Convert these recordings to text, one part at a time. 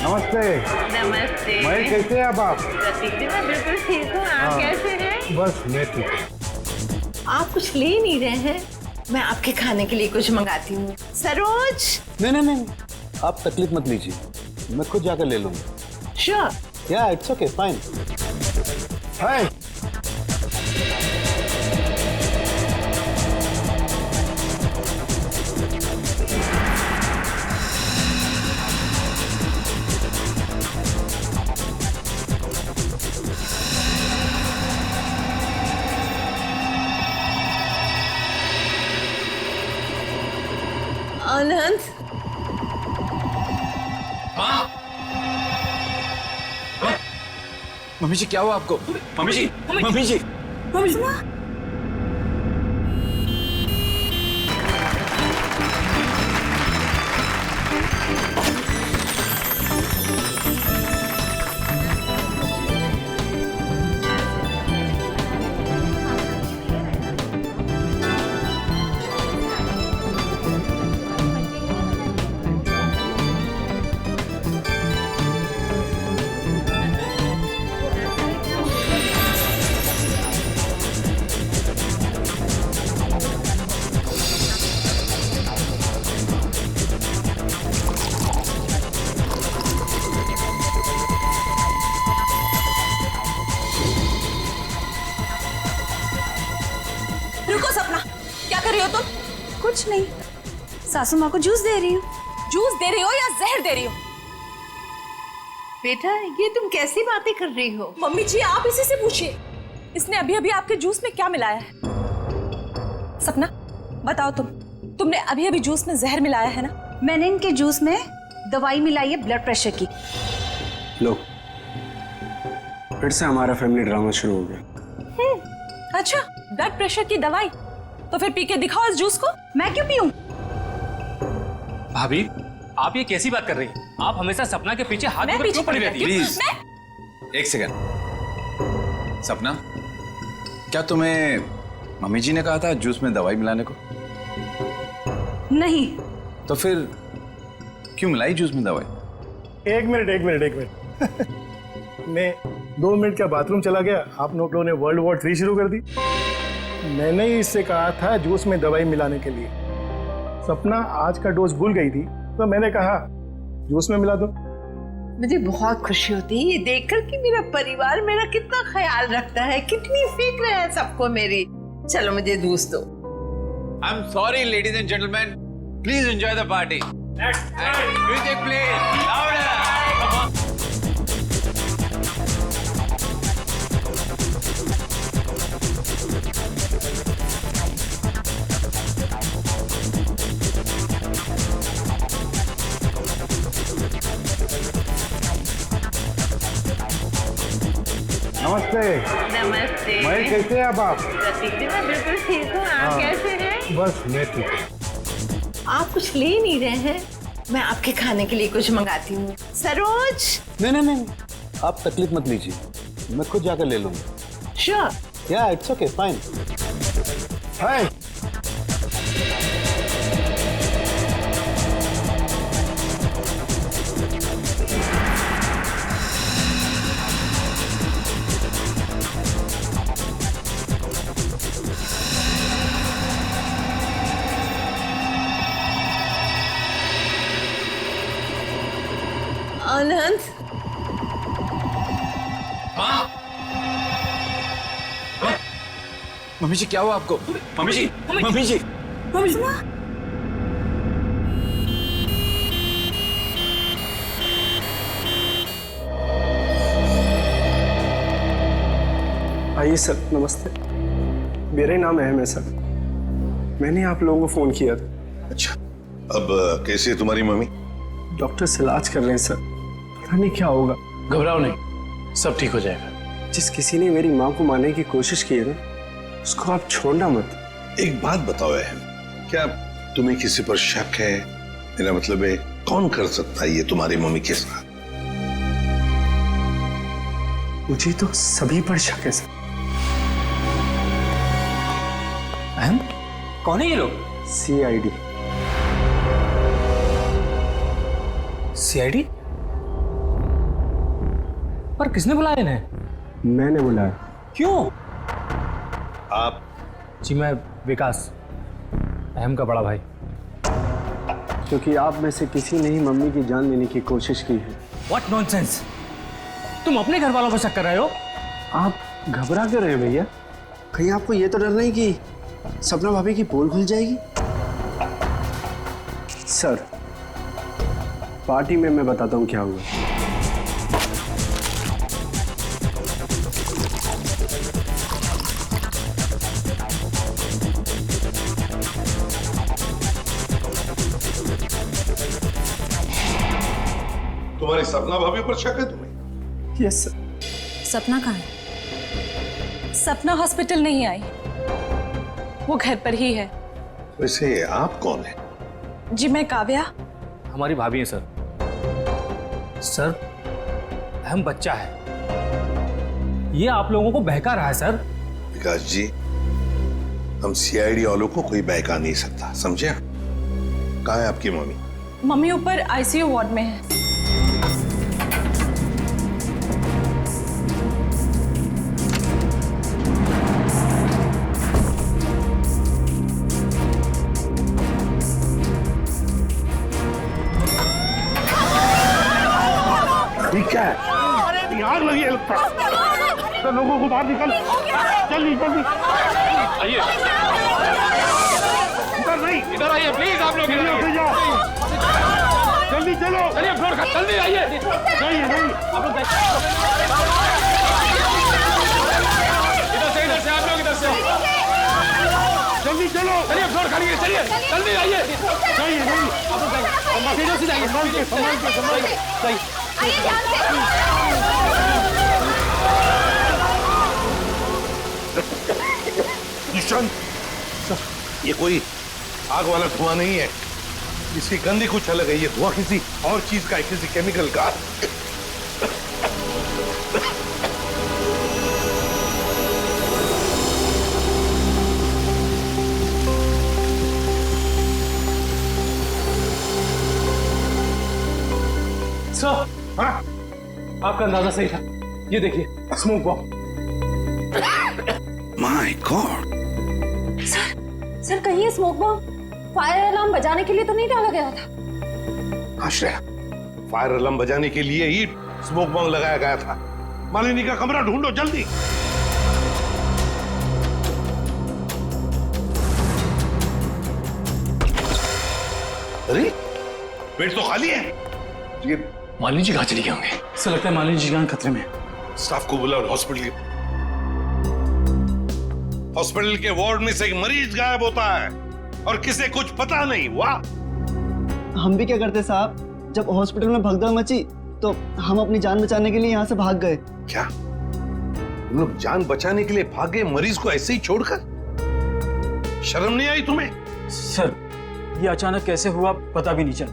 नमस्ते। नमस्ते। मैं कैसे हैं अब आप? प्रतीक जी मैं बिल्कुल ठीक हूँ, आप कैसे हैं? बस मैं ठीक हूँ। आप कुछ ले नहीं रहे हैं? मैं आपके खाने के लिए कुछ मंगाती हूँ। सरोज। नहीं नहीं नहीं, आप तकलीफ मत लीजिए, मैं खुद जाकर ले लूंगा। Sure. Yeah it's okay fine. Hi. Anand. Mummy ji क्या हुआ आपको? Mummy ji, mummy ji. रुको सपना, क्या कर रही हो तुम? कुछ नहीं, सासू माँ को जूस दे रही हूँ। जूस दे रही हो या जहर दे रही हो? बेटा ये तुम कैसी बातें कर रही हो? मम्मी जी आप इसी से पूछिए, इसने अभी अभी आपके जूस में क्या मिलाया है? सपना बताओ, तुमने अभी अभी जूस में जहर मिलाया है ना? मैंने इनके जूस में दवाई मिलाई है ब्लड प्रेशर की। लो, फिर से हमारा फैमिली ड्रामा शुरू हो गया। अच्छा, ब्लड प्रेशर की दवाई? तो फिर पी के दिखाओ इस जूस को। मैं क्यों पीऊं? भाभी आप ये कैसी बात कर रही हैं? आप हमेशा सपना के पीछे हाथ मैं में पीछे क्यों पड़ी पड़ी रहती है? रहती हूँ? प्लीज एक सेकंड। सपना, क्या तुम्हें मम्मी जी ने कहा था जूस में दवाई मिलाने को? नहीं। तो फिर क्यों मिलाई जूस में दवाई? एक मिनट। मैं 2 मिनट का बाथरूम चला गया, आप लोगों ने वर्ल्ड वॉर 3 शुरू कर दी। मैंने ही इससे कहा था जूस में दवाई मिलाने के लिए। सपना आज का डोज भूल गई थी, तो मैंने कहा जूस में मिला दो। मुझे बहुत खुशी होती है ये देखकर कि मेरा परिवार मेरा कितना ख्याल रखता है, कितनी फिक्र है सबको मेरी। चलो मुझे जूस दो। I'm sorry, ladies and gentlemen. Please enjoy the party. Music, please. Louder. Come on. नमस्ते। नमस्ते। मैं कैसे हैं अब आप? प्रतीक जी मैं बिल्कुल ठीक हूँ, आप कैसे हैं? बस मैं ठीक हूँ। आप कुछ ले नहीं रहे हैं? मैं आपके खाने के लिए कुछ मंगाती हूँ। सरोज। नहीं नहीं नहीं, आप तकलीफ मत लीजिए, मैं खुद जाकर ले लूंगा। Sure. Yeah it's okay fine. Hi. Anand. Mummy ji क्या हुआ आपको? Mummy ji, mummy ji. आइए सर, नमस्ते। मेरा ही नाम अहम है सर, मैंने आप लोगों को फोन किया था। अच्छा, अब कैसी है तुम्हारी मम्मी? डॉक्टर से इलाज कर रहे हैं सर, पता नहीं क्या होगा। घबराओ नहीं, सब ठीक हो जाएगा। जिस किसी ने मेरी माँ को मारने की कोशिश की है ना, उसको आप छोड़ना मत। एक बात बताओ अहम, क्या तुम्हें किसी पर शक है? मेरा मतलब है कौन कर सकता है ये तुम्हारी मम्मी के साथ? मुझे तो सभी पर शक है सर। अहम, कौन है ये लोग? CID। CID? पर किसने बुलाया इन्हें? मैंने बुलाया। क्यों? आप? जी मैं विकास, अहम का बड़ा भाई। क्योंकि आप में से किसी ने ही मम्मी की जान लेने की कोशिश की है। What nonsense! तुम अपने घर वालों पर शक कर रहे हो? आप घबरा क्यों रहे हैं भैया? कहीं आपको ये तो डर नहीं कि सपना भाभी की पोल खुल जाएगी? सर, पार्टी में मैं बताता हूँ क्या हुआ। तुम्हारी सपना भाभी पर शक है तुम्हें? Yes sir. सपना कहाँ है? सपना हॉस्पिटल नहीं आई, वो घर पर ही है। वैसे आप कौन है? जी मैं काव्या। हमारी भाभी है सर। सर, अहम बच्चा है, ये आप लोगों को बहका रहा है सर। विकास जी, हम सीआईडी वालों को कोई बहका नहीं सकता, समझे? कहाँ है आपकी मम्मी? मम्मी ऊपर आईसीयू वार्ड में है। ठीक है, आग लगी है लगता है। तो लोगों को बाहर निकल, जल्दी जल्दी। आइए, इधर नहीं, इधर आइए प्लीज, आप लोग इधर आइए। जल्दी चलो। चलिए फ्लोर का, जल्दी आइए। नहीं नहीं, आप लोग इधर से आप लोग इधर से। जल्दी चलो। चलिए फ्लोर खाली है, चलिए जल्दी आइए। नहीं नहीं, आप लोग जाइए, सीधे जाइए। संभाल के संभाल के संभाल के। दुष्यंत, ये कोई आग वाला धुआं नहीं है, इसकी गंदी कुछ अलग है। ये धुआं किसी और चीज का है, किसी केमिकल का। सर, हाँ? आपका अंदाजा सही था। ये देखिए, smoke bomb. My God, sir कहीं ये स्मोक बॉम्ब फायर अलार्म बजाने के लिए तो नहीं डाला गया था? आश्रय, फायर अलार्म बजाने के लिए ही स्मोक बॉम्ब लगाया गया था। मालिनी का कमरा ढूंढो जल्दी। अरे, पेट तो खाली है। ये मालिनी जी कहाँ चली गए होंगे? ऐसा लगता है मालिनी जी जान खतरे में। स्टाफ को बुलाओ हॉस्पिटल के वार्ड में से एक मरीज गायब होता है और किसे कुछ पता नहीं। वाह, हम भी क्या करते साहब, जब हॉस्पिटल में भगदड़ मची तो हम अपनी जान बचाने के लिए यहाँ से भाग गए। क्या तुम लोग जान बचाने के लिए भागे, मरीज को ऐसे ही छोड़कर? शर्म नहीं आई तुम्हें? सर, ये अचानक कैसे हुआ पता भी नहीं चला।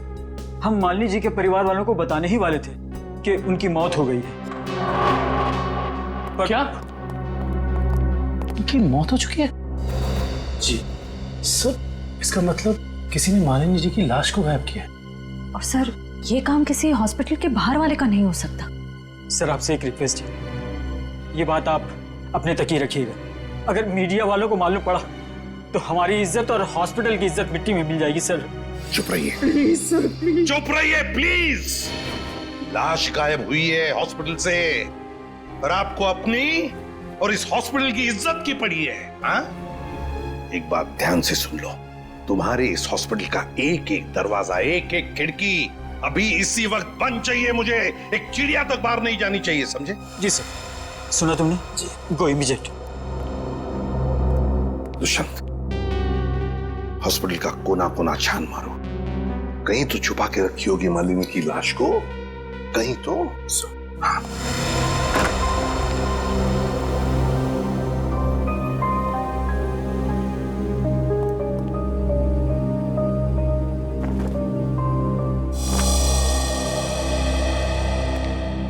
हम मालिनी जी के परिवार वालों को बताने ही वाले थे कि उनकी मौत हो गई है। पर क्या? उनकी मौत हो चुकी है? जी सर, इसका मतलब किसी ने मालिनी जी की लाश को गायब किया है। और सर, ये काम किसी हॉस्पिटल के बाहर वाले का नहीं हो सकता। सर, आपसे एक रिक्वेस्ट है, ये बात आप अपने तक ही रखिएगा। अगर मीडिया वालों को मालूम पड़ा तो हमारी इज्जत और हॉस्पिटल की इज्जत मिट्टी में मिल जाएगी। सर चुप रहिए प्लीज सर, प्लीज चुप रहिए प्लीज। लाश गायब हुई है हॉस्पिटल से और आपको अपनी और इस हॉस्पिटल की इज्जत की पड़ी है। हाँ? एक बात ध्यान से सुन लो, तुम्हारे इस हॉस्पिटल का एक एक दरवाजा, एक एक खिड़की अभी इसी वक्त बंद चाहिए। मुझे एक चिड़िया तक बाहर नहीं जानी चाहिए, समझे? जी सर। सुना तुमने? जी। गो इमीडिएट। दुष्यंत, हॉस्पिटल का कोना कोना छान मारो, कहीं तो छुपा के रखी होगी मालिनी की लाश को, कहीं तो। हाँ।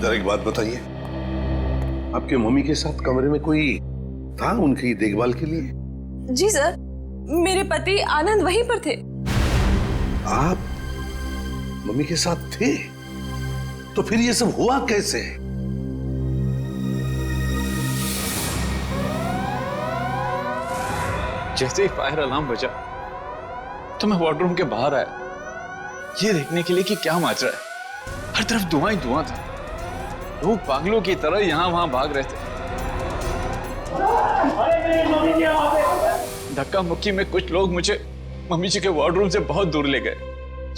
जरा एक बात बताइए, आपके मम्मी के साथ कमरे में कोई था उनकी देखभाल के लिए? जी सर, मेरे पति आनंद वहीं पर थे। आप मम्मी के साथ थे? तो फिर ये सब हुआ कैसे? जैसे ही फायर अलार्म बजा तो मैं वार्डरूम के बाहर आया, ये देखने के लिए कि क्या मच रहा है। हर तरफ धुआं ही धुआं था। लोग पागलों की तरह यहां वहां भाग रहे थे। धक्का मुक्की में कुछ लोग मुझे मम्मी जी के वार्डरूम से बहुत दूर ले गए।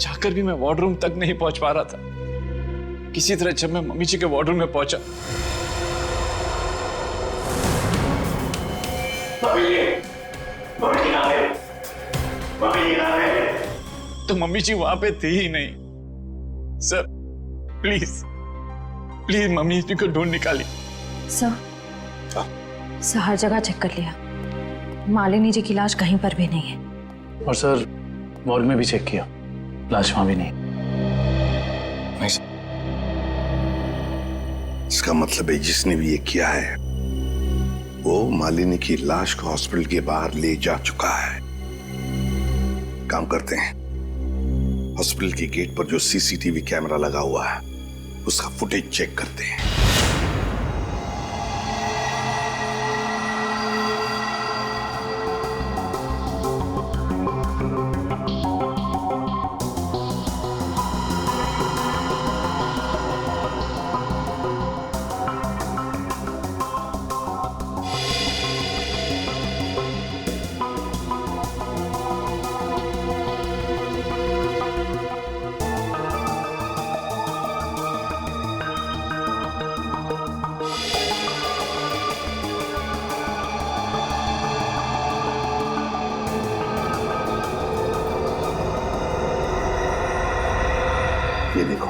जाकर भी मैं वार्डरूम तक नहीं पहुंच पा रहा था। किसी तरह जब मैं मम्मी जी के वार्डरूम में पहुंचा तो मम्मी जी वहां पे थी ही नहीं। सर प्लीज प्लीज मम्मी जी को ढूंढ निकाली। सर हर जगह चेक कर लिया, मालिनी जी की लाश कहीं पर भी नहीं है। और सर मॉर्ग में भी चेक किया, लाश वहां भी नहीं। नहीं सर। इसका मतलब है जिसने भी ये किया है वो मालिनी की लाश को हॉस्पिटल के बाहर ले जा चुका है। काम करते हैं, हॉस्पिटल के गेट पर जो सीसीटीवी कैमरा लगा हुआ है उसका फुटेज चेक करते हैं। ये देखो,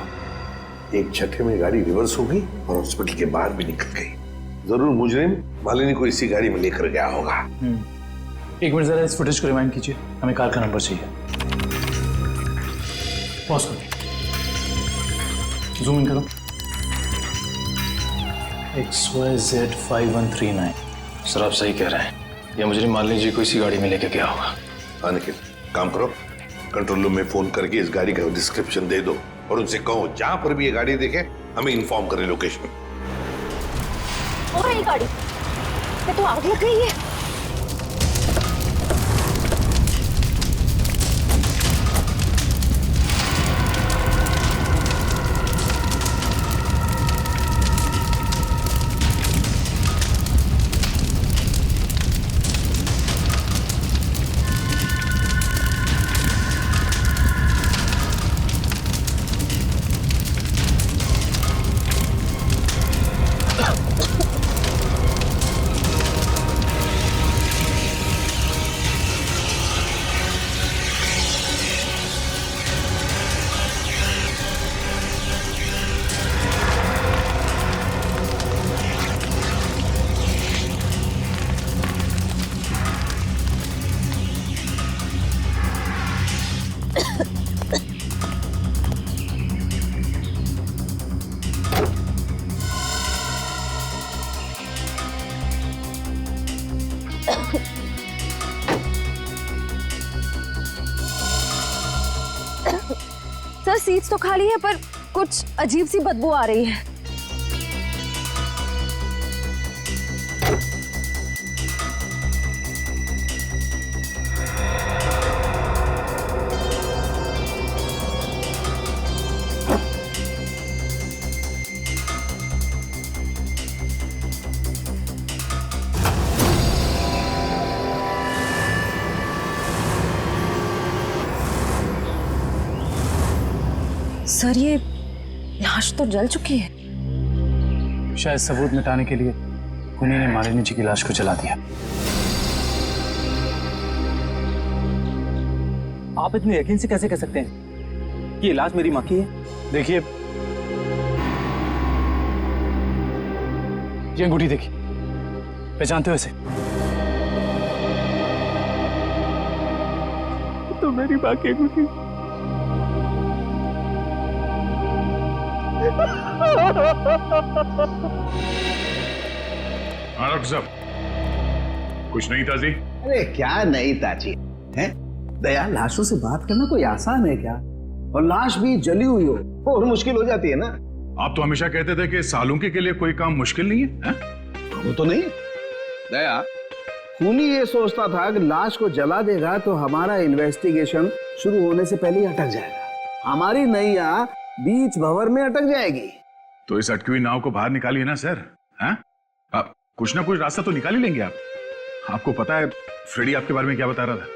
एक झटके में गाड़ी रिवर्स हो गई और हॉस्पिटल के बाहर भी निकल गई। जरूर मुजरिम मालिनी को इसी गाड़ी में लेकर गया होगा। एक मिनट जरा इस फुटेज को रिवाइंड कीजिए, हमें कार का नंबर चाहिए। पॉज करो, जूम इन करो। XYZ 5139। सर आप सही कह रहे हैं, या मुजरिम मालिनी जी को इसी गाड़ी में लेके गया होगा। हाँ निखिल, काम करो, कंट्रोल रूम में फोन करके इस गाड़ी का डिस्क्रिप्शन दे दो और उनसे कहो जहां पर भी ये गाड़ी देखे हमें इन्फॉर्म करें लोकेशन। और ये गाड़ी ये तो आग लग गई है। सर सीट्स तो खाली है पर कुछ अजीब सी बदबू आ रही है। सर ये लाश तो जल चुकी है। शायद सबूत मिटाने के लिए उन्हीं ने मालिनी जी की लाश को जला दिया। आप इतने यकीन से कैसे कह सकते हैं कि ये लाश मेरी मां की है? देखिए, ये अंगूठी देखिए, पहचानते हो इसे? तो मेरी मां की अंगूठी। डॉक्टर साहब, कुछ नहीं ताजी? अरे क्या नहीं ताजी है दया, लाशों से बात करना कोई आसान है क्या? और लाश भी जली हुई हो और मुश्किल हो जाती है ना। आप तो हमेशा कहते थे कि सालुंकी के लिए कोई काम मुश्किल नहीं है, है? वो तो नहीं। दया, खूनी ये सोचता था कि लाश को जला देगा तो हमारा इन्वेस्टिगेशन शुरू होने से पहले ही अटक जाएगा, हमारी नैया बीच भंवर में अटक जाएगी। तो इस अटकी हुई नाव को बाहर निकालिए ना सर। हैं? आप कुछ ना कुछ रास्ता तो निकाल ही लेंगे आप। आपको पता है फ्रेडी आपके बारे में क्या बता रहा था?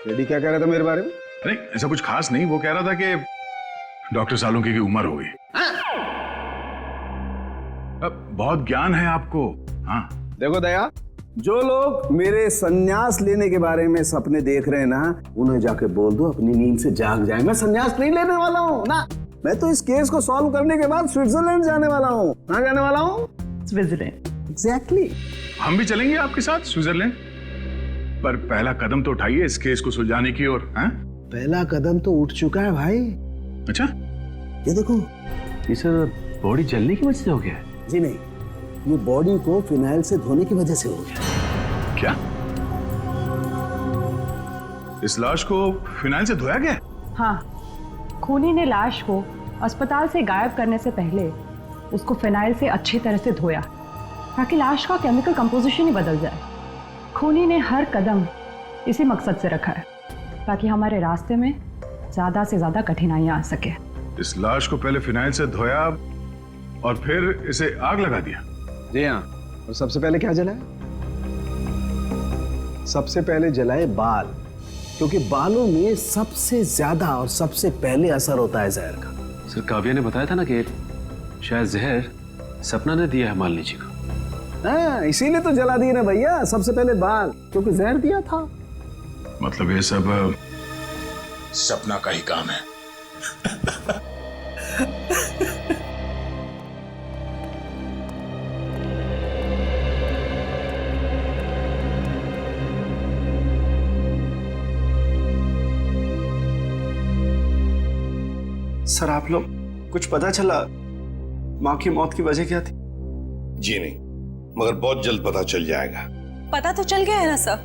फ्रेडी क्या कह रहा था मेरे बारे में? नहीं ऐसा कुछ खास नहीं, वो कह रहा था कि डॉक्टर सालुंके की उम्र हो गई। अब बहुत ज्ञान है आपको। हाँ देखो दया, जो लोग मेरे संन्यास लेने के बारे में सपने देख रहे हैं ना, उन्हें जाके बोल दो अपनी नींद से जाग जाए। मैं संन्यास नहीं लेने वाला हूँ ना, मैं तो इस केस को सॉल्व करने के बाद स्विट्जरलैंड जाने वाला हूँ। कहाँ जाने वाला हूँ? स्विट्जरलैंड। एग्जैक्टली। हम भी चलेंगे आपके साथ स्विट्जरलैंड, पर पहला कदम तो उठाइए इस केस को सुलझाने की ओर। पहला कदम तो उठ चुका है भाई। अच्छा ये देखो, ये सर बॉडी जलने की वजह से हो गया है? जी नहीं, ये बॉडी को फिनाइल से धोने की वजह से हो गया। क्या इस लाश को फिनाइल से धोया गया? हाँ, खूनी ने लाश को अस्पताल से गायब करने से पहले उसको फिनाइल से अच्छी तरह से धोया ताकि लाश का केमिकल कंपोजिशन ही बदल जाए। खूनी ने हर कदम इसी मकसद से रखा है ताकि हमारे रास्ते में ज्यादा से ज्यादा कठिनाइयां आ सके। इस लाश को पहले फिनाइल से धोया और फिर इसे आग लगा दिया? जी हाँ। और सबसे पहले क्या जलाए? सबसे पहले जलाए बाल, क्योंकि बालों में सबसे ज्यादा और सबसे पहले असर होता है जहर का। सर काव्या ने बताया था ना कि शायद जहर सपना ने दिया है मालिनी जी को। हाँ, इसीलिए तो जला दिए ना भैया, सबसे पहले बाल, क्योंकि जहर दिया था। मतलब ये सब सपना का ही काम है। सर आप लोग कुछ पता चला माँ की मौत की वजह क्या थी? जी नहीं, मगर बहुत जल्द पता चल जाएगा। पता तो चल गया है ना सर,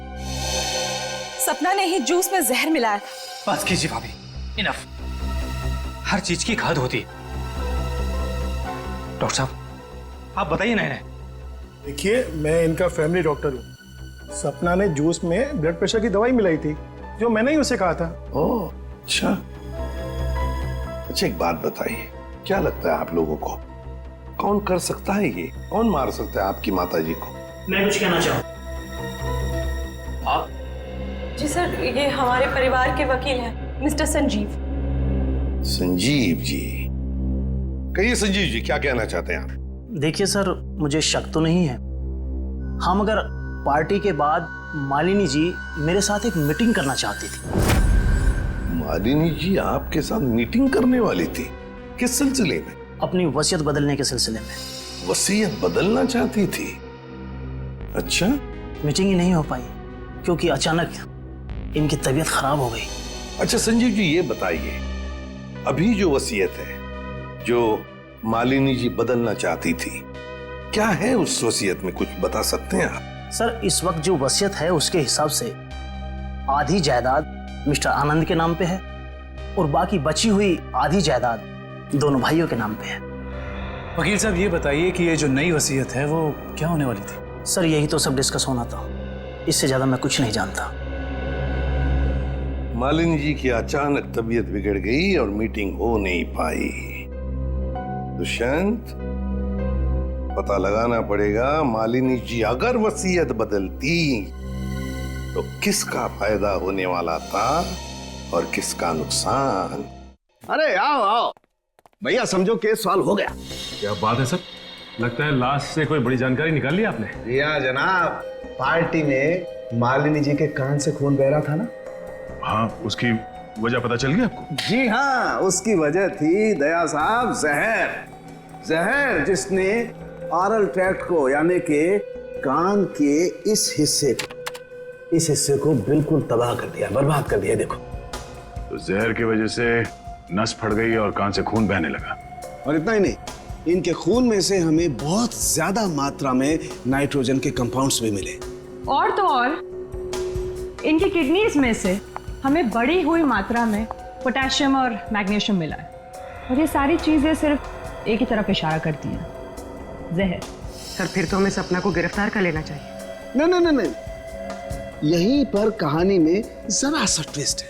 सपना ने ही जूस में जहर मिलाया था। बस कीजिए भाभी, इनफ। हर चीज की खाद होती है। डॉक्टर साहब आप बताइए ना इन्हें। देखिए मैं इनका फैमिली डॉक्टर हूँ। सपना ने जूस में ब्लड प्रेशर की दवाई मिलाई थी, जो मैंने ही उसे कहा था। ओह अच्छा। अच्छा एक बात बताइए, क्या लगता है आप लोगों को कौन कर सकता है ये? कौन मार सकता है आपकी माता जी को? मैं कुछ कहना चाहूँ। आप? जी सर, ये हमारे परिवार के वकील हैं, मिस्टर संजीव। संजीव जी? कहिए संजीव जी, क्या कहना चाहते हैं आप? देखिए सर, मुझे शक तो नहीं है। हाँ, मगर पार्टी के बाद मालिनी जी मेरे साथ एक मीटिंग करना चाहती थी। मालिनी जी आपके साथ मीटिंग करने वाली थी? किस सिलसिले में? अपनी वसीयत बदलने के सिलसिले में। वसीयत बदलना चाहती थी? अच्छा। मीटिंग ही नहीं हो पाई क्योंकि अचानक इनकी तबीयत खराब हो गई। अच्छा संजीव जी ये बताइए, अभी जो वसीयत है जो मालिनी जी बदलना चाहती थी, क्या है उस वसीयत में, कुछ बता सकते हैं आप? सर इस वक्त जो वसीयत है उसके हिसाब से आधी जायदाद मिस्टर आनंद के नाम पे है और बाकी बची हुई आधी जायदाद दोनों भाइयों के नाम पे है। वकील साहब ये बताइए कि ये जो नई वसीयत है वो क्या होने वाली थी? सर यही तो सब डिस्कस होना था, इससे ज्यादा मैं कुछ नहीं जानता। मालिनी जी की अचानक तबीयत बिगड़ गई और मीटिंग हो नहीं पाई। दुष्यंत, पता लगाना पड़ेगा मालिनी जी अगर वसीयत बदलती तो किसका फायदा होने वाला था और किसका नुकसान। अरे आओ आओ भैया, समझो केस सॉल्व हो गया। क्या बात है सर, लगता है लाश से कोई बड़ी जानकारी निकाल ली आपने। जी हाँ जनाब, पार्टी में मालिनी जी के कान से खून बह रहा था ना। हाँ, उसकी वजह पता चल गई आपको? जी हाँ, उसकी वजह थी दया साहब जहर। जहर जिसने ऑरल ट्रैक्ट को यानी कि कान के इस हिस्से को बिल्कुल तबाह कर दिया, बर्बाद कर दिया। देखो तो जहर की वजह से नस फट गई और कान से खून बहने लगा। और इतना ही नहीं, इनके खून में से हमें बहुत ज्यादा मात्रा में नाइट्रोजन के कंपाउंड्स भी मिले। और तो और इनकी किडनीज में से हमें बढ़ी हुई मात्रा में पोटेशियम और मैग्नीशियम मिला है। और ये सारी चीजें सिर्फ एक ही तरफ इशारा करती हैं, जहर। सर फिर तो हमें सपना को गिरफ्तार कर लेना चाहिए। नहीं नहीं नहीं नहीं, यहीं पर कहानी में जरा सा ट्विस्ट है।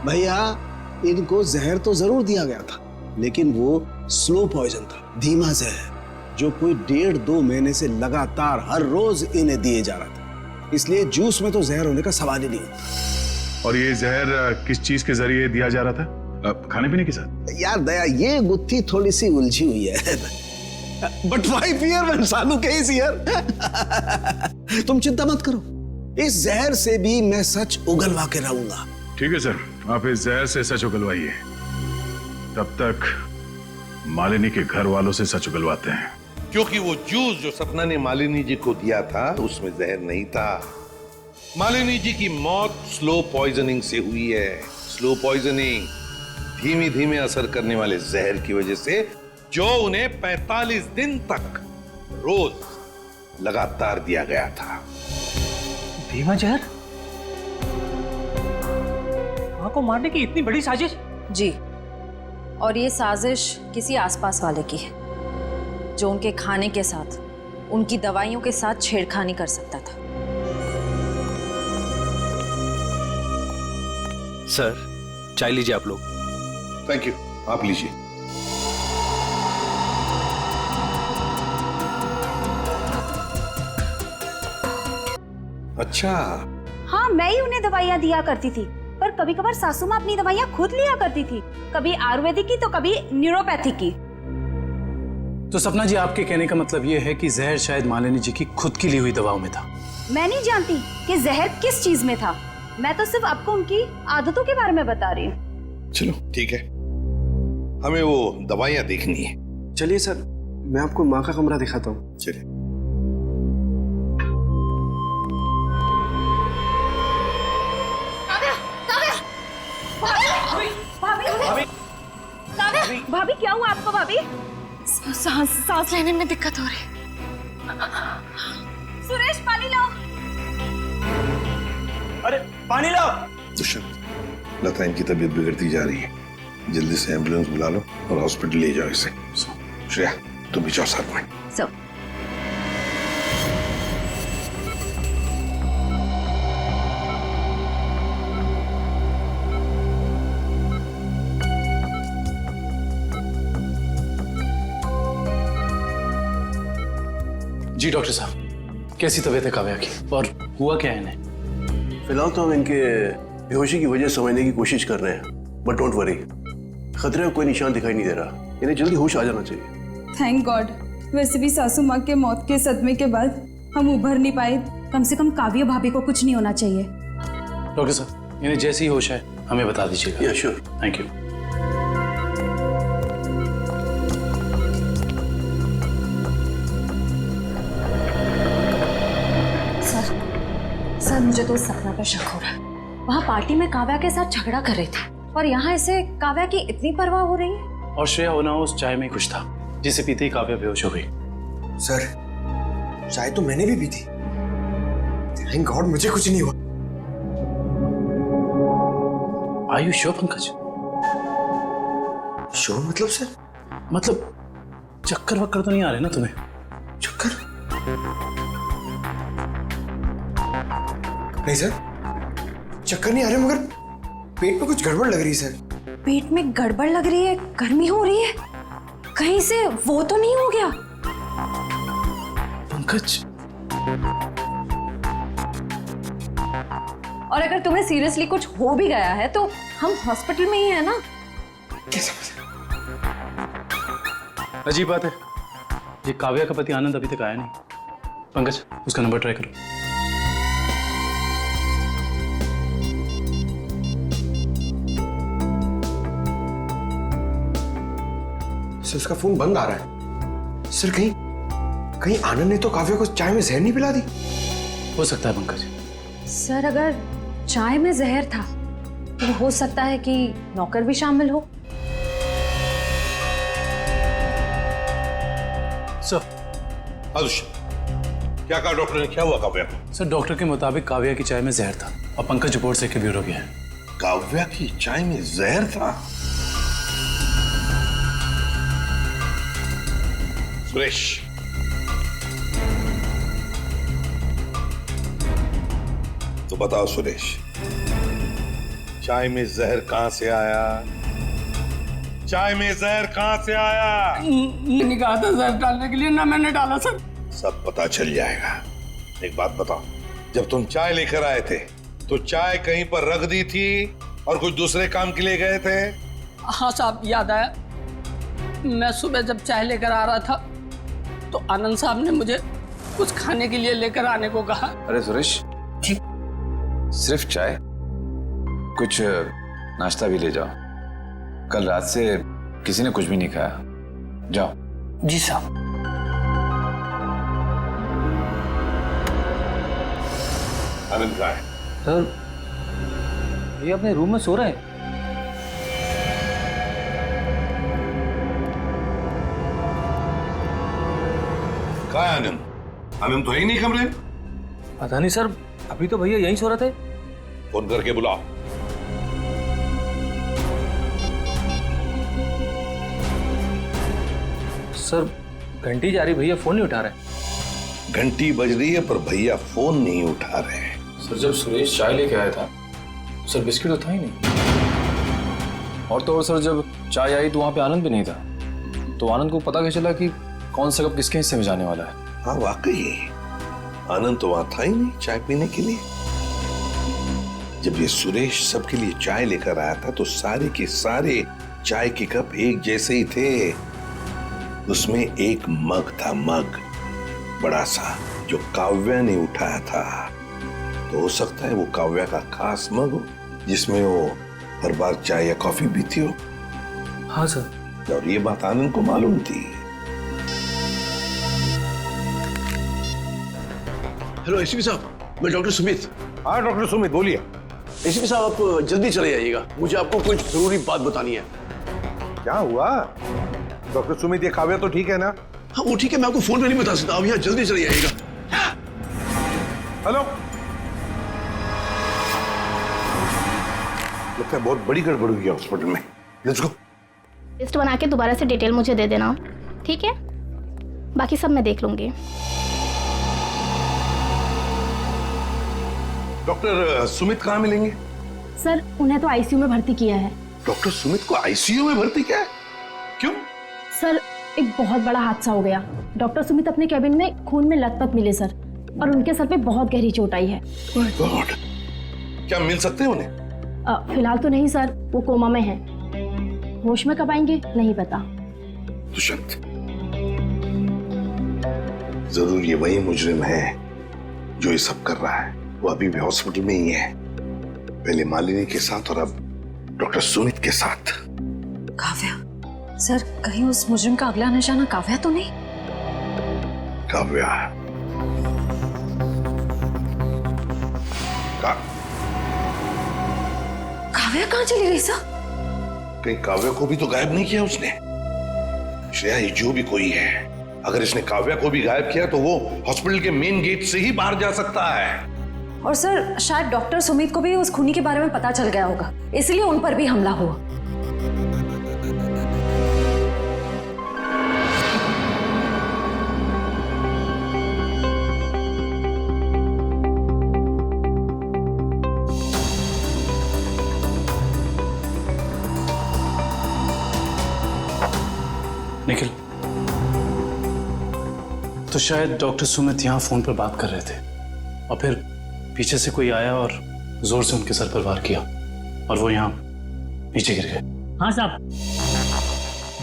भैया, इनको जहर तो जरूर दिया गया था, लेकिन वो स्लो पॉइजन था, धीमा जहर, जो कोई 1.5-2 महीने से लगातार हर रोज इन्हें दिए जा रहा था। इसलिए जूस में तो जहर होने का सवाल ही नहीं होता। और ये जहर किस चीज के जरिए दिया जा रहा था? खाने पीने के साथ? यार दया, ये गुत्थी थोड़ी सी उलझी हुई है। But why fear when Salu case here? तुम चिंता मत करो, इस जहर से भी मैं सच उगलवा के रहूंगा। ठीक है सर, आप इस जहर से सच उगलवाइए, तब तक मालिनी के घर वालों से सच उगलवाते हैं। क्योंकि वो जूस जो सपना ने मालिनी जी को दिया था उसमें जहर नहीं था। मालिनी जी की मौत स्लो पॉइजनिंग से हुई है। स्लो पॉइजनिंग, धीमी धीमे असर करने वाले जहर की वजह से, जो उन्हें 45 दिन तक रोज लगातार दिया गया था। धीमा जहर? मां को मारने की इतनी बड़ी साजिश? जी, और ये साजिश किसी आसपास वाले की है, जो उनके खाने के साथ, उनकी दवाइयों के साथ छेड़खानी कर सकता था। सर, चाय लीजिए आप लोग। थैंक यू, आप लीजिए। अच्छा, हाँ, मैं ही उन्हें दवाइयाँ दिया करती थी, पर कभी कभार सासू माँ अपनी दवाइयाँ खुद लिया करती थी, कभी आयुर्वेदिक की तो कभी न्यूरोपैथिक की। तो सपना जी, आपके कहने का मतलब ये है कि जहर शायद मालिनी जी की खुद की ली हुई दवाओं में था? मैं नहीं जानती कि जहर किस चीज में था, मैं तो सिर्फ आपको उनकी आदतों के बारे में बता रही हूँ। चलो ठीक है, हमें वो दवाइयाँ देखनी है। चलिए सर, मैं आपको माँ का कमरा दिखाता हूँ। चलिए। भाभी, क्या हुआ आपको भाभी? सांस लेने में दिक्कत हो रही। सुरेश, पानी लाओ। अरे पानी लाओ। दुष्यंत, लता इनकी तबीयत बिगड़ती जा रही है, जल्दी से एम्बुलेंस बुला लो और हॉस्पिटल ले जाओ इसे। श्रेया, तुम भी जाओ साथ में। जी डॉक्टर साहब, कैसी तबीयत है काव्या की, और हुआ क्या है इन्हें? फिलहाल तो हम इनके बेहोशी की वजह समझने की कोशिश कर रहे हैं, बट डोंट वरी, खतरे का कोई निशान दिखाई नहीं दे रहा। इन्हें जल्दी होश आ जाना चाहिए। Thank God. वैसे भी सासू माँ के मौत के सदमे के बाद हम उभर नहीं पाए। कम से कम काव्या भाभी को कुछ नहीं होना चाहिए। डॉक्टर साहब, इन्हें जैसे ही होश है हमें बता दीजिएगा। या श्योर। Thank you. सर, मुझे तो सपना पर शक हो रहा है। वहाँ पार्टी में काव्या के साथ झगड़ा कर रही थी, और यहाँ इसे काव्या की इतनी परवाह हो रही है। और श्रेया होना उस चाय में कुछ था जिसे पीते ही काव्या बेहोश हो गई। सर, चाय तो मैंने भी पी थी। थैंक गॉड मुझे कुछ नहीं हुआ। Are you sure Pankaj? Sure मतलब सर? मतलब चक्कर वक्कर तो नहीं आ रहे ना तुम्हें? चक्कर? नहीं सर, चक्कर नहीं आ रहे, मगर पेट में कुछ गड़बड़ लग रही है सर। पेट में गड़बड़ लग रही है, गर्मी हो रही है, कहीं से वो तो नहीं हो गया? पंकज, और अगर तुम्हें सीरियसली कुछ हो भी गया है तो हम हॉस्पिटल में ही है ना। अजीब बात है, ये काव्या का पति आनंद अभी तक आया नहीं। पंकज, उसका नंबर ट्राई करो। सर, उसका फोन बंद आ रहा है। सर, कहीं आनंद ने तो काव्या को चाय में जहर नहीं पिला दी? हो सकता है पंकज। सर, अगर चाय में जहर था तो हो सकता है कि नौकर भी शामिल हो। सर, क्या कहा डॉक्टर ने? क्या हुआ काव्या को? सर, डॉक्टर के मुताबिक काव्या की चाय में जहर था और पंकज रिपोर्ट से ब्यूरो गया है। काव्या की चाय में जहर था? सुरेश, तो बताओ सुरेश, चाय में जहर कहां से आया? चाय में जहर कहां से आया? मैंने कहा था जहर डालने के लिए, ना मैंने डाला सर। सब पता चल जाएगा। एक बात बताओ, जब तुम चाय लेकर आए थे तो चाय कहीं पर रख दी थी और कुछ दूसरे काम के लिए गए थे? हाँ साहब, याद आया। मैं सुबह जब चाय लेकर आ रहा था तो आनंद साहब ने मुझे कुछ खाने के लिए लेकर आने को कहा। अरे सुरेश, सिर्फ चाय? कुछ नाश्ता भी ले जाओ। कल रात से किसी ने कुछ भी नहीं खाया। जाओ। जी साहब। आनंद कहाँ है? सर ये अपने रूम में सो रहे हैं। कहाँ है आनंद? आनंद तो है ही नहीं कमरे में। पता नहीं सर, अभी तो भैया यहीं सो रहे थे। फोन करके बुलाओ। सर घंटी जा रही, भैया फोन नहीं उठा रहे। घंटी बज रही है पर भैया फोन नहीं उठा रहे। सर जब सुरेश चाय लेके आया था सर बिस्किट तो था ही नहीं। और तो और सर जब चाय आई तो वहां पे आनंद भी नहीं था, तो आनंद को पता कैसे चला कि कौन सा कप किसके हिस्से में जाने वाला है? हाँ वाकई, आनंद तो वहां था ही नहीं चाय पीने के लिए। जब ये सुरेश सबके लिए चाय लेकर आया था तो सारे के सारे चाय के कप एक जैसे ही थे। उसमें एक मग था, मग बड़ा सा, जो काव्या ने उठाया था। तो हो सकता है वो काव्या का खास मग हो जिसमें वो हर बार चाय या कॉफी पीती हो। हाँ सर। और ये बात आनंद को मालूम थी। हेलो एसीपी साहब, मैं डॉक्टर सुमित। हाँ डॉक्टर सुमित, बोलिए। एसीपी साहब आप जल्दी चले जाइएगा, मुझे आपको कुछ जरूरी बात बतानी है। क्या हुआ? डॉक्टर सुमित, ये काव्या तो ठीक है ना? हाँ वो ठीक है, मैं आपको फोन पे नहीं बता सकता। आप यहाँ जल्दी चले जाइएगा। हेलो, लगता है बहुत बड़ी गड़बड़ हुई है हॉस्पिटल में। Let's go. लिस्ट बना के दोबारा से डिटेल मुझे दे देना, ठीक है? बाकी सब मैं देख लूंगी। डॉक्टर सुमित कहाँ मिलेंगे? सर उन्हें तो आईसीयू में भर्ती किया है। डॉक्टर सुमित को आईसीयू में भर्ती किया है? क्यों? सर एक बहुत बड़ा हादसा हो गया। डॉक्टर सुमित अपने कैबिन में खून में लथपथ मिले सर, और उनके सर पे बहुत गहरी चोट आई है। माय गॉड, क्या मिल सकते हैं उन्हें? फिलहाल तो नहीं सर, वो कोमा में हैं। होश में कब आएंगे नहीं पता। दुष्यंत, जरूर ये वही मुजरिम है जो ये सब कर रहा है। वो अभी भी हॉस्पिटल में ही है, पहले मालिनी के साथ और अब डॉक्टर सुमित के साथ। काव्या सर, कहीं उस मुजरिम का अगला निशाना काव्या तो नहीं? काव्या काव्या कहाँ चली गई सर? कहीं काव्या को भी तो गायब नहीं किया उसने? श्रेया, ये जो भी कोई है, अगर इसने काव्या को भी गायब किया तो वो हॉस्पिटल के मेन गेट से ही बाहर जा सकता है। और सर शायद डॉक्टर सुमित को भी उस खूनी के बारे में पता चल गया होगा, इसलिए उन पर भी हमला हुआ। निखिल, तो शायद डॉक्टर सुमित यहाँ फोन पर बात कर रहे थे और फिर पीछे से कोई आया और जोर से उनके सर पर वार किया और वो यहाँ नीचे गिर गए। हाँ साहब,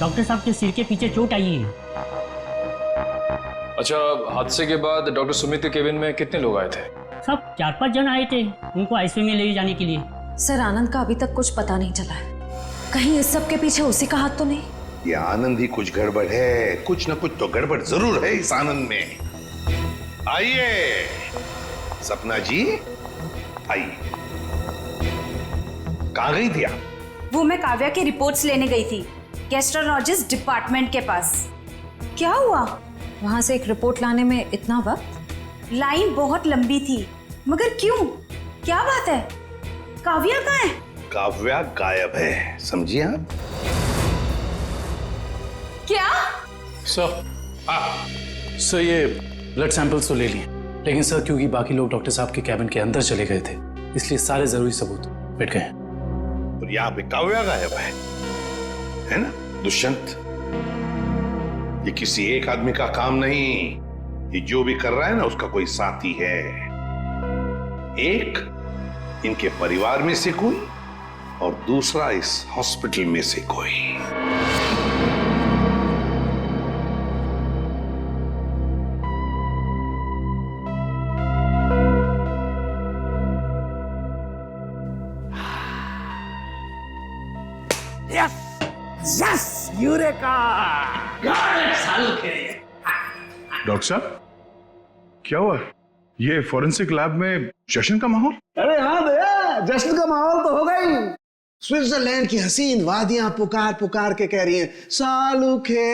डॉक्टर साहब के सिर के पीछे चोट आई है। अच्छा, हादसे के बाद डॉक्टर सुमित के केबिन में कितने लोग आए थे? सब 4-5 जन आए थे उनको आईसीयू में ले जाने के लिए। सर आनंद का अभी तक कुछ पता नहीं चला है, कहीं इस सब के पीछे उसी का हाथ तो नहीं? ये आनंद ही कुछ गड़बड़ है, कुछ ना कुछ तो गड़बड़ जरूर है इस आनंद में। आइए सपना जी, आइए। कहाँ गई थी आप? वो मैं काव्या की रिपोर्ट्स लेने गई थी गैस्ट्रोलॉजिस्ट डिपार्टमेंट के पास। क्या हुआ? वहां से एक रिपोर्ट लाने में इतना वक्त? लाइन बहुत लंबी थी, मगर क्यों? क्या बात है? काव्या कहाँ है? काव्या गायब है, समझिए आप? क्या? सर ये ब्लड सैंपल्स तो ले लिए, लेकिन सर क्योंकि बाकी लोग डॉक्टर साहब के कैबिन के अंदर चले गए थे इसलिए सारे जरूरी सबूत मिट गए हैं। और यहाँ पे काव्या गायब है ना दुष्यंत? ये किसी एक आदमी का काम नहीं, ये जो भी कर रहा है ना उसका कोई साथी है। एक इनके परिवार में से कोई और दूसरा इस हॉस्पिटल में से कोई। Yes eureka! डॉक्टर साहब क्या हुआ? ये फॉरेंसिक लैब में जश्न का माहौल? अरे हाँ भैया, जश्न का माहौल तो होगा ही। स्विट्जरलैंड की हसीन वादियां पुकार पुकार के कह रही हैं, सालुखे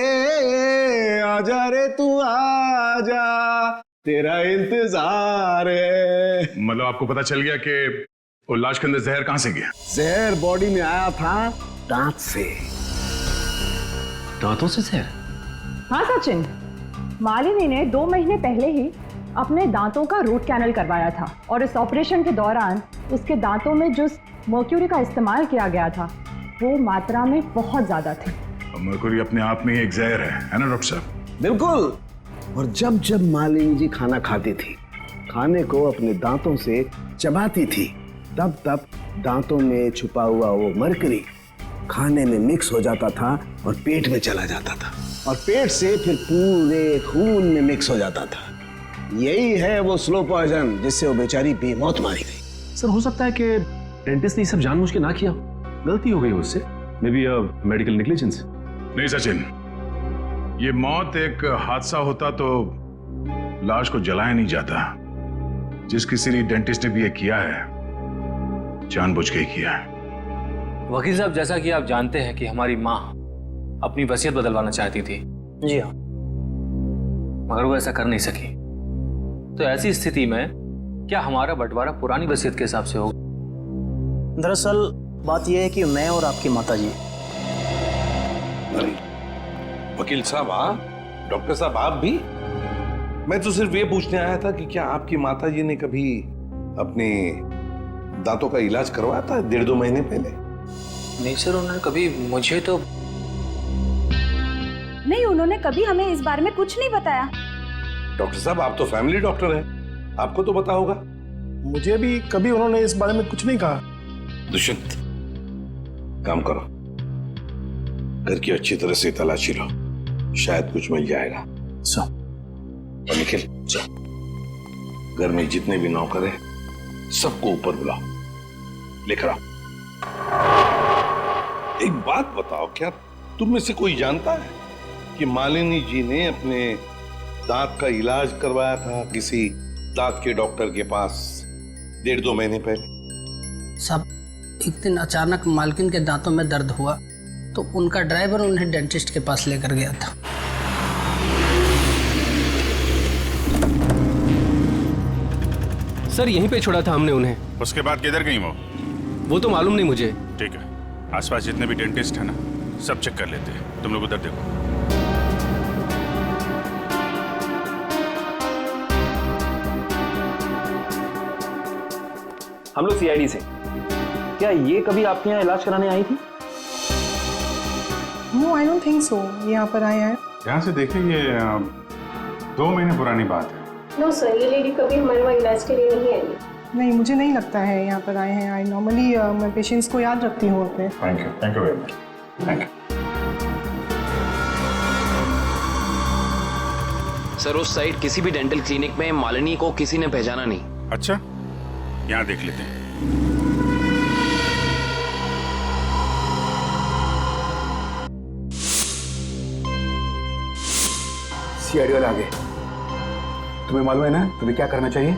आजा रे तू आजा, तेरा इंतजार है। मतलब आपको पता चल गया कि वो लाश के अंदर जहर कहां से गया? जहर बॉडी में आया था दांत से। दांतों से जहर? हाँ सचिन, मालिनी ने 2 महीने पहले ही अपने दांतों का रूट कैनल करवाया था और इस ऑपरेशन के दौरान उसके दांतों में जो मर्क्यूरी का इस्तेमाल किया गया था वो मात्रा में बहुत ज्यादा थी। मर्क्यूरी अपने आप में ही एक जहर है ना डॉक्टर साहब? बिल्कुल। और जब जब मालिनी जी खाना खाती थी, खाने को अपने दांतों से चबाती थी, तब तब दांतों में छुपा हुआ वो मर्क्यूरी खाने में मिक्स हो जाता था और पेट में चला जाता था और पेट से फिर पूरे खून में मिक्स हो जाता था। यही है वो स्लो पॉइजन जिससे वो बेचारी बेमौत मारी गई। सर हो सकता है कि डेंटिस्ट ने सब जानबूझ के ना किया, गलती हो गई उससे, मे बी मेडिकल नेग्लिजेंस। नहीं सचिन, ये मौत एक हादसा होता तो लाश को जलाया नहीं जाता। जिस किसी डेंटिस्ट ने भी ये किया है जानबूझ के ही किया है। वकील साहब, जैसा कि आप जानते हैं कि हमारी माँ अपनी वसीयत बदलवाना चाहती थी। जी हाँ। मगर वो ऐसा कर नहीं सकी, तो ऐसी स्थिति में क्या हमारा बंटवारा पुरानी वसीयत के हिसाब से होगा? दरअसल बात यह है कि मैं और आपकी माताजी। अरे वकील साहब आप, डॉक्टर साहब आप भी? मैं तो सिर्फ ये पूछने आया था कि क्या आपकी माताजी ने कभी अपने दांतों का इलाज करवाया था 1.5-2 महीने पहले? नहीं सर, उन्होंने कभी मुझे तो नहीं, उन्होंने कभी हमें इस बारे में कुछ नहीं बताया। डॉक्टर साहब आप तो फैमिली डॉक्टर हैं, आपको तो पता होगा। मुझे भी कभी उन्होंने इस बारे में कुछ नहीं कहा। दुष्यंत काम करो, घर की अच्छी तरह से तलाशी लो, शायद कुछ मिल जाएगा। और निखिल घर में जितने भी नौकर हैं सबको ऊपर बुलाओ, लेकर आओ। एक बात बताओ, क्या तुम में से कोई जानता है कि मालिनी जी ने अपने दांत का इलाज करवाया था किसी दांत के डॉक्टर के पास 1.5-2 महीने पहले? सब एक दिन अचानक मालकिन के दांतों में दर्द हुआ तो उनका ड्राइवर उन्हें डेंटिस्ट के पास लेकर गया था। सर यहीं पे छोड़ा था हमने उन्हें। उसके बाद किधर गई वो तो मालूम नहीं मुझे। ठीक है, आसपास जितने भी डेंटिस्ट है ना सब चेक कर लेते हैं, तुम लोग उधर देखो। हम लोग सीआईडी से। क्या ये कभी आपके यहाँ इलाज कराने आई थी? No I don't think so, ये यहाँ पर आए हैं। ध्यान से देखिए, ये 2 महीने पुरानी बात है। नो सर, ये लेडी कभी हमारे वहाँ इलाज के लिए नहीं आई। नहीं, मुझे नहीं लगता है यहाँ पर आए हैं। आई नॉर्मली मैं पेशेंट्स को याद रखती हूँ अपने। Thank you very much, thank you. Sir उस साइड किसी भी डेंटल क्लिनिक में मालिनी को किसी ने पहचाना नहीं। अच्छा, यहाँ देख लेते हैं। सीआईडी वाले आ गए। तुम्हें मालूम है ना तुम्हें क्या करना चाहिए?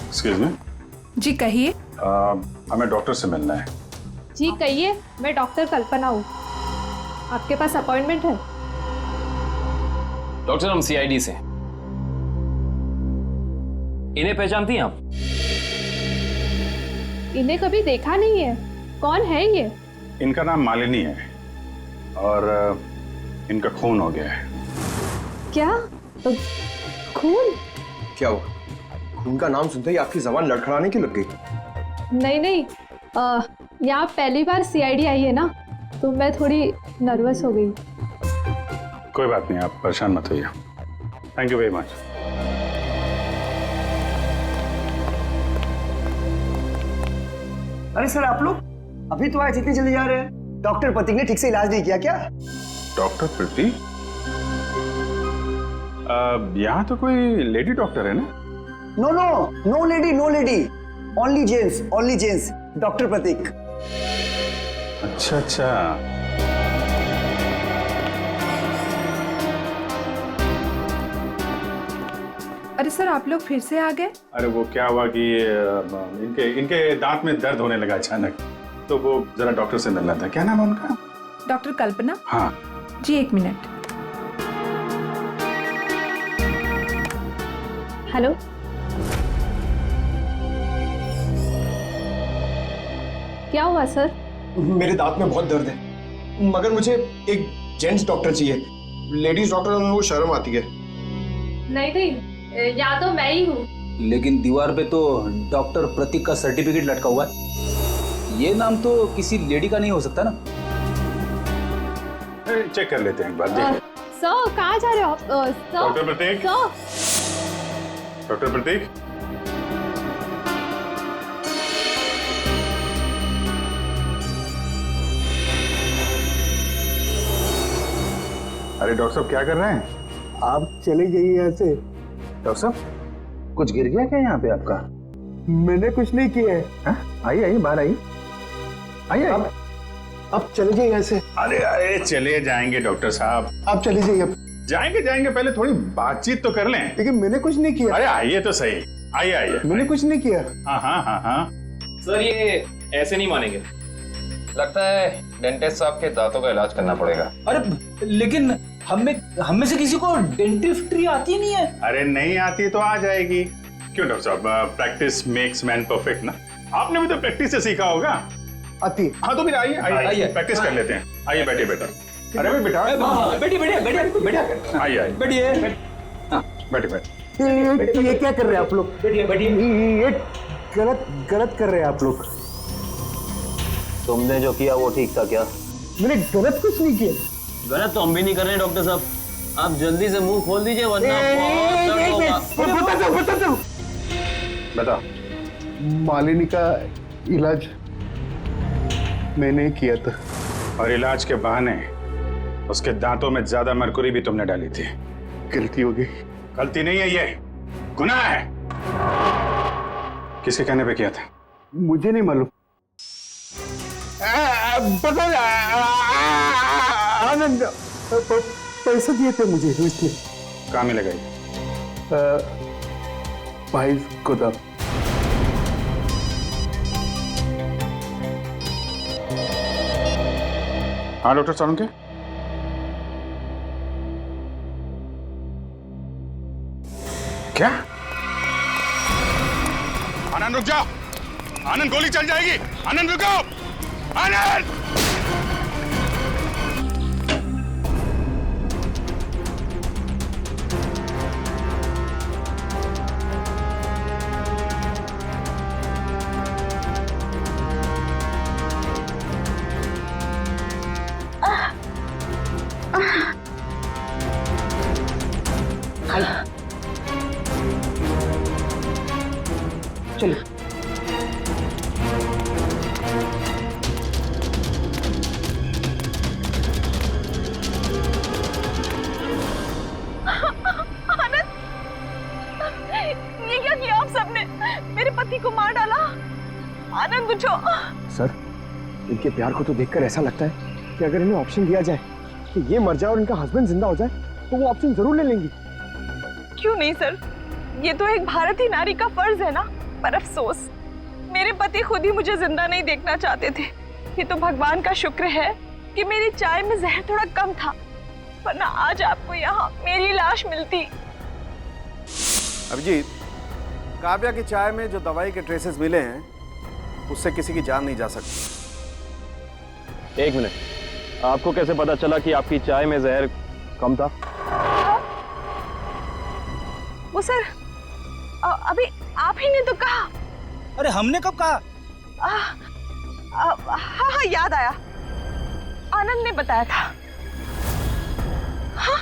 Excuse me. जी कहिए। हमें डॉक्टर से मिलना है। जी कहिए, मैं डॉक्टर कल्पना हूँ। आपके पास अपॉइंटमेंट है? डॉक्टर हम सीआईडी से। इन्हें पहचानती हैं आप? इन्हें कभी देखा नहीं है। कौन है ये? इनका नाम मालिनी है और इनका खून हो गया है। क्या? खून? क्या हुआ? खून का नाम सुनते ही आपकी जबान लड़खड़ाने की लग गई? नहीं नहीं, यहाँ पहली बार सीआईडी आई है ना, तो मैं थोड़ी नर्वस हो गई। कोई बात नहीं, आप परेशान मत होइए। Thank you very much. अरे सर, आप लोग अभी तो आए, इतनी जल्दी जा रहे हैं? डॉक्टर प्रतीक ने ठीक से इलाज नहीं किया क्या? डॉक्टर प्रतीक? यहाँ तो कोई लेडी डॉक्टर है ना? No no, no lady, no lady, only gents, only gents, doctor Pratik. अच्छा अच्छा। अरे सर, आप लोग फिर से आ गए? अरे वो क्या हुआ कि इनके दांत में दर्द होने लगा अचानक, तो वो जरा डॉक्टर से मिलना था। क्या नाम है उनका? डॉक्टर कल्पना। हाँ जी, 1 मिनट। हेलो, क्या हुआ सर? मेरे दांत में बहुत दर्द है, मगर मुझे एक जेंट्स डॉक्टर चाहिए। लेडीज डॉक्टर में वो शर्म आती है। नहीं नहीं, या तो मैं ही हूँ। लेकिन दीवार पे तो डॉक्टर प्रतीक का सर्टिफिकेट लटका हुआ है। ये नाम तो किसी लेडी का नहीं हो सकता ना? चेक कर लेते हैं एक बार। देखिए सर, कहाँ जा रहे हो आप? डॉक्टर प्रतीक। डॉक्टर प्रतीक, अरे डॉक्टर साहब क्या कर रहे हैं? आप चले जाइए यहाँ से। डॉक्टर साहब, कुछ गिर गया क्या यहाँ पे आपका? मैंने कुछ नहीं किया है। आइए आइए, बाहर आइए। आइए, अब चले जाइए यहाँ से। अरे अरे चले जाएंगे डॉक्टर साहब। आप चले जाइए। अब जाएंगे, पहले थोड़ी बातचीत तो कर लें। लेकिन मैंने कुछ नहीं किया। अरे आइए तो सही, आइए आइए। मैंने कुछ नहीं किया। हाँ हाँ हाँ हाँ। सर, ये ऐसे नहीं मानेंगे। लगता है डेंटिस्ट साहब के दांतों का इलाज करना पड़ेगा। अरे लेकिन हम में से किसी को डेंटिस्ट्री आती नहीं है। अरे नहीं आती तो आ जाएगी। क्यों डॉक्टर साहब, प्रैक्टिस मेक्स मैन परफेक्ट ना। आपने भी तो प्रैक्टिस से सीखा होगा। आती। हाँ तो फिर आइए प्रैक्टिस कर लेते हैं। आइए बैठिए बेटा। अरे भाई बेटा, आइए बैठिए। बैठिए। ये क्या कर रहे हैं आप लोग? ये गलत कर रहे हैं आप लोग। तुमने जो किया वो ठीक था क्या? मैंने गलत कुछ नहीं किया। गलत तो हम भी नहीं कर रहे डॉक्टर साहब। आप जल्दी से मुंह खोल दीजिए वरना बता। मालिनी का इलाज मैंने किया था। और इलाज के बहाने उसके दांतों में ज्यादा मरकुरी भी तुमने डाली थी। गलती हो गई। गलती नहीं है, ये गुनाह है। किसके कहने पे किया था? मुझे नहीं मालूम। पता आनंद पैसे दिए थे मुझे, इसलिए। कहाँ मिलेगा ये? भाई को था। हाँ डॉक्टर सालुंके, क्या? आनंद रुक जाओ। आनंद, गोली चल जाएगी। आनंद रुको। आनंद! चलो। ये क्या किया आप सबने? मेरे पति को मार डाला। आनंद उठो। सर, इनके प्यार को तो देखकर ऐसा लगता है कि अगर इन्हें ऑप्शन दिया जाए कि ये मर जाए और इनका हस्बैंड जिंदा हो जाए तो वो ऑप्शन जरूर ले लेंगी। क्यों नहीं सर, ये तो एक भारतीय नारी का फर्ज है ना। पर अफसोस, मेरे पति खुद ही मुझे जिंदा नहीं देखना चाहते थे। ये तो भगवान का शुक्र है कि मेरी चाय में जहर थोड़ा कम था, वरना आज आपको यहाँ मेरी लाश मिलती। अभिजीत, काव्या की चाय में जो दवाई के ट्रेसेस मिले हैं उससे किसी की जान नहीं जा सकती। 1 मिनट। आपको कैसे पता चला कि आपकी चाय में जहर कम था? वो सर अभी आप ही ने तो कहा। अरे हमने कब कहा? हाँ याद आया, आनंद ने बताया था। हाँ?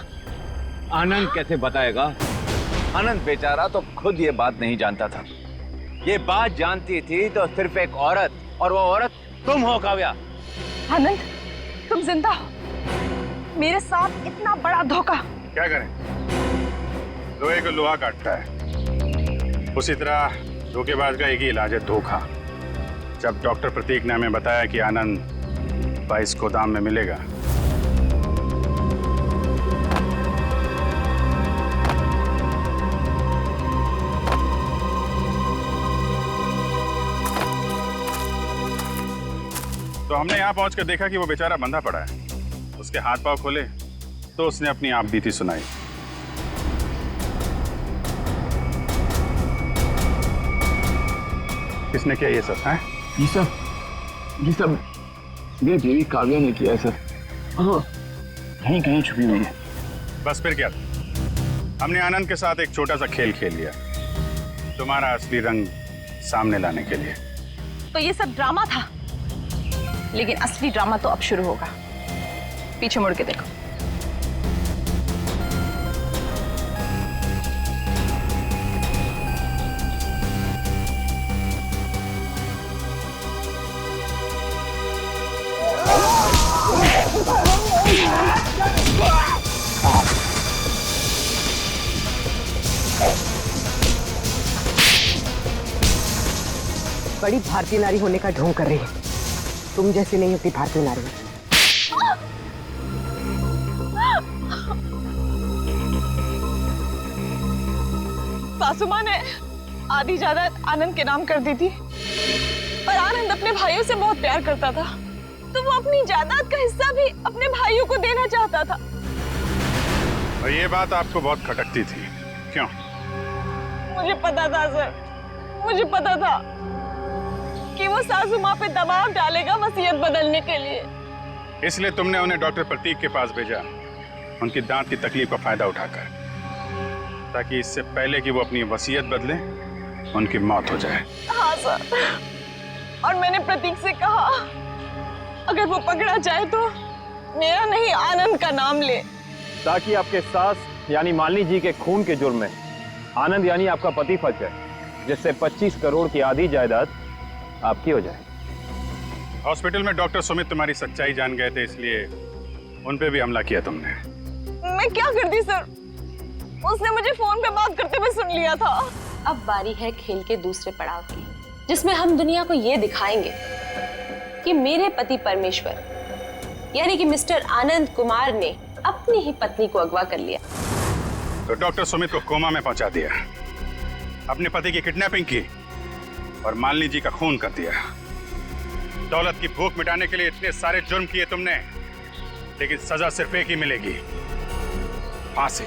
आनंद कैसे बताएगा? आनंद बेचारा तो खुद ये बात नहीं जानता था। ये बात जानती थी तो सिर्फ एक औरत, और वो औरत तुम हो काव्या। आनंद, तुम जिंदा हो, मेरे साथ इतना बड़ा धोखा। क्या करें, लोहे को लोहा काटता है, उसी तरह धोखेबाज का एक ही इलाज है, धोखा। जब डॉक्टर प्रतीक ने हमें बताया कि आनंद 22 गोदाम में मिलेगा, तो हमने यहाँ पहुंचकर देखा कि वो बेचारा बंधा पड़ा है। उसके हाथ पांव खोले तो उसने अपनी आप बीती सुनाई। किसने किया ये सब? है ये सब मेरी देवी काव्या ने किया है सर। हाँ, कहीं कहीं छुपी हुई है। बस फिर क्या, हमने आनंद के साथ एक छोटा सा खेल खेल लिया, तुम्हारा असली रंग सामने लाने के लिए। तो ये सब ड्रामा था, लेकिन असली ड्रामा तो अब शुरू होगा। पीछे मुड़ के देखो। बड़ी भारतीय नारी होने का ढोंग कर रही है। तुम जैसी नहीं होती भारतीय नारी। सासू माँ ने आधी जायदाद आनंद के नाम कर दी थी, और आनंद अपने भाइयों से बहुत प्यार करता था, तो वो अपनी जायदाद का हिस्सा भी अपने भाइयों को देना चाहता था। और ये बात आपको बहुत खटकती थी, क्यों? मुझे पता था सर, मुझे पता था कि वो सासू माँ पे दबाव डालेगा वसीयत बदलने के लिए। इसलिए तुमने उन्हें डॉक्टर प्रतीक के पास भेजा, उनकी दांत की तकलीफ का फायदा उठाकर, ताकि इससे पहले कि वो अपनी वसीयत बदले उनकी मौत हो जाए। हाँ सर, और मैंने प्रतीक से कहा अगर वो पकड़ा जाए तो मेरा नहीं आनंद का नाम ले, ताकि आपके सास यानी मालिनी जी के खून के जुर्म में आनंद यानी आपका पति फंस जाए, जिससे 25 करोड़ की आधी जायदाद आपकी हो जाए। हॉस्पिटल में डॉक्टर सुमित तुम्हारी सच्चाई जान गए थे, इसलिए उन पे भी हमला किया तुमने। मैं क्या करती सर, उसने मुझे फोन पे बात करते हुए सुन लिया था। अब बारी है खेल के दूसरे पड़ाव की, जिसमें हम दुनिया को ये दिखाएंगे कि मेरे पति परमेश्वर यानी कि मिस्टर आनंद कुमार ने अपनी ही पत्नी को अगवा कर लिया। तो डॉक्टर सुमित को कोमा में पहुंचा दिया, अपने पति की किडनैपिंग की और मालिनी जी का खून कर दिया। दौलत की भूख मिटाने के लिए इतने सारे जुर्म किए तुमने, लेकिन सजा सिर्फ एक ही मिलेगी, फांसी।